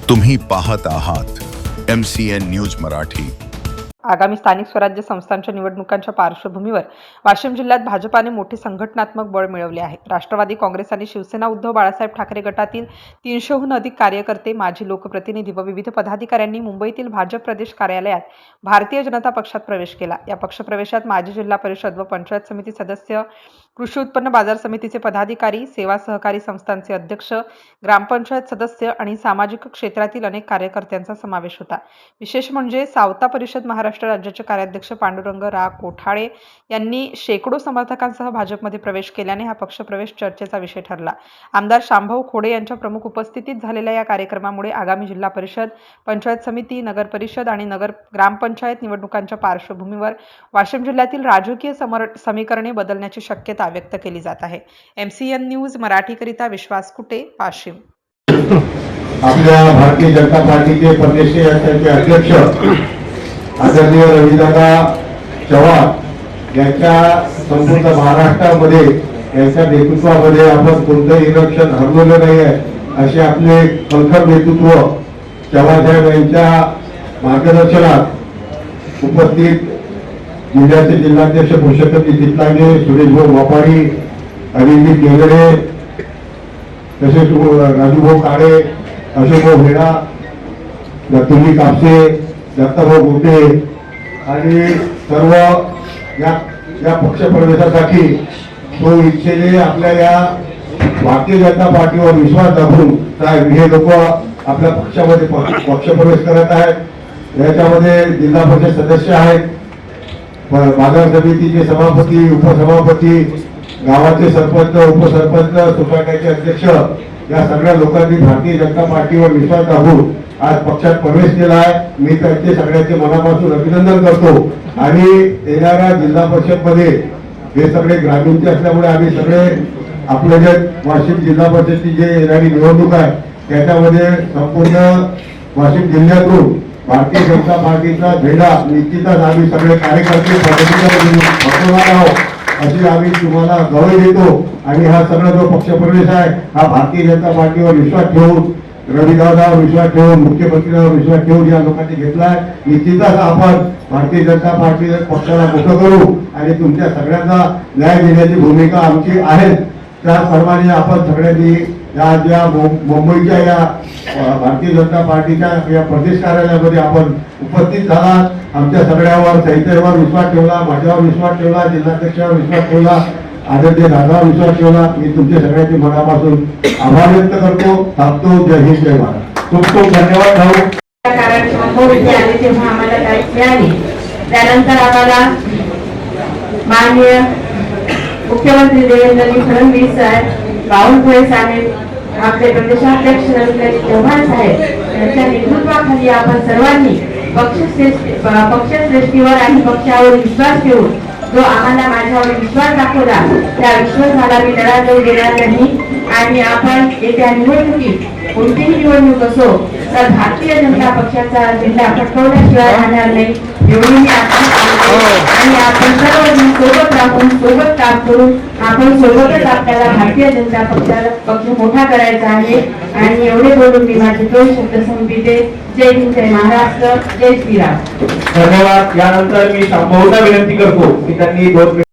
तुम्ही पाहत आहात MCN न्यूज मराठी। आगामी स्थानिक स्वराज्य संस्थांच्या निवडणुकांच्या पार्श्वभूमीवर वाशिम जिल्ह्यात भाजपाने मोठे संघटनात्मक बळ मिळवले आहे। राष्ट्रवादी काँग्रेस आणि शिवसेना उद्धव बाळासाहेब ठाकरे गटातील 300हून अधिक कार्यकर्ते, माजी लोकप्रतिनिधी व विविध पदाधिकाऱ्यांनी मुंबईतील भाजप प्रदेश कार्यालयात भारतीय जनता पक्षात प्रवेश केला। या पक्षप्रवेशात माजी जिल्हा परिषद व पंचायत समिती सदस्य, कृषी उत्पन्न बाजार समितीचे पदाधिकारी, सेवा सहकारी संस्थांचे अध्यक्ष, ग्रामपंचायत सदस्य आणि सामाजिक क्षेत्रातील अनेक कार्यकर्त्यांचा समावेश होता। विशेष म्हणजे सावता परिषद महाराष्ट्र राज्याचे कार्याध्यक्ष पांडुरंग रा कोठाळे यांनी शेकडो समर्थकांसह भाजपमध्ये प्रवेश केल्याने हा पक्षप्रवेश चर्चेचा विषय ठरला। आमदार शांभाऊ खोडे यांच्या प्रमुख उपस्थितीत झालेल्या या कार्यक्रमामुळे आगामी जिल्हा परिषद, पंचायत समिती, नगर परिषद आणि ग्रामपंचायत निवडणुकांच्या पार्श्वभूमीवर वाशिम जिल्ह्यातील राजकीय समीकरणे बदलण्याची शक्यता व्यक्त केली जात आहे। MCN न्यूज मराठीकरिता विश्वास कुटे, वाशिम। आपल्या भारतीय जनता पार्टीचे प्रदेश अध्यक्ष आदरणीय रविदादा चव्हाण यांच्या संपूर्ण महाराष्ट्रामध्ये यांच्या नेतृत्वामध्ये आपण कोणतंही इलेक्शन हरवलं नाही आहे असे आपले खलखल नेतृत्व चव्हाण यांच्या मार्गदर्शनात उपस्थित जिल्ह्याचे जिल्हाध्यक्ष पुरुषोत्तम चितलागे, सुरेश भाऊ वापारी, अनिल केंगडे, तसेच राजूभाऊ काळे, अशोकभाऊ भेडा, दत्तुली कापसे, दत्ताभाऊ गोटे आणि सर्व या पक्षप्रवेशासाठी तो इच्छेने आपल्या या भारतीय जनता पार्टीवर विश्वास दाखवून हे लोक आपल्या पक्षामध्ये पक्षप्रवेश करत आहेत। याच्यामध्ये जिल्हा परिषद सदस्य आहेत, बाजार समितीचे सभापती, उपसभापती, गावाचे सरपंच, उपसरपंच, सोसायटीचे अध्यक्ष या सगळ्या लोकांनी भारतीय जनता पार्टीवर विश्वास दाखवून आज पक्षात प्रवेश केला आहे। मी त्यांचे सगळ्यांचे मनापासून अभिनंदन करतो आणि येणाऱ्या जिल्हा परिषद मध्ये हे सगळे ग्रामीणचे असल्यामुळे आम्ही सगळे आपले जे वाशिम जिल्हा परिषदची जे येणारी निवडणूक आहे त्याच्यामध्ये संपूर्ण वाशिम जिल्ह्यातून भारतीय जनता पार्टीचा झेंडा निश्चितच आम्ही सगळे कार्यकर्ते पटवणार आहोत अशी आम्ही तुम्हाला गवाही देतो। आणि हा सगळा जो पक्षप्रवेश आहे हा भारतीय जनता पार्टीवर विश्वास ठेवून, रविदादावर विश्वास ठेवून, मुख्यमंत्र्यांवर विश्वास ठेवून या लोकांनी घेतला आहे। निश्चितच आपण भारतीय जनता पार्टी पक्षाला मोठं करू आणि तुमच्या सगळ्यांना न्याय देण्याची भूमिका आमची आहे। त्याप्रमाणे आपण सगळ्यांनी या ज्या मुंबईच्या या भारतीय जनता पार्टीच्या या प्रदेश कार्यालयामध्ये आपण उपस्थित झाला, आमच्या सगळ्यावर साहित्यावर विश्वास ठेवला, माझ्यावर विश्वास ठेवला, जिल्हाध्यक्षावर विश्वास ठेवला, आदरणीय दादावर विश्वास ठेवला। मी तुमच्या सगळ्यांची मनापासून आभार व्यक्त करतो। थांबतो। जय हिंद, जय महाराष्ट्र। खूप खूप धन्यवाद भाऊ। कारण मुंबईत आले तेव्हा आम्हाला काही मिळाली, त्यानंतर आम्हाला माननीय मुख्यमंत्री देवेंद्र फडणवीस साहेब, बावनकुळे साहेब, आपले प्रदेशाध्यक्ष रविंद्र चव्हाण साहेब यांच्या नेतृत्वाखाली आपण सर्वांनी पक्षश्रेष्ठीवर आणि पक्षावर विश्वास ठेवून जो आम्हाला माझ्यावर विश्वास दाखवला त्या विश्वासाला मी लढा देऊ देणार नाही। आणि आपण येत्या निवडणुकीत कोणतीही निवडणूक असो तर भारतीय जनता पक्षाचा झेंडा फडकवल्याशिवाय राहणार नाही एवढी मी आणि आपण सर्वजण सोबत राहून सोबत काम करून आपण सोबतच आपल्याला भारतीय जनता पक्ष मोठा करायचा आहे। आणि एवढे बोलून मी माझे 2 शब्द संपविते। जय हिंद, जय महाराष्ट्र, जय श्रीराम। धन्यवाद। यानंतर मी शांभाऊंना विनंती करतो की त्यांनी 2 मिनिट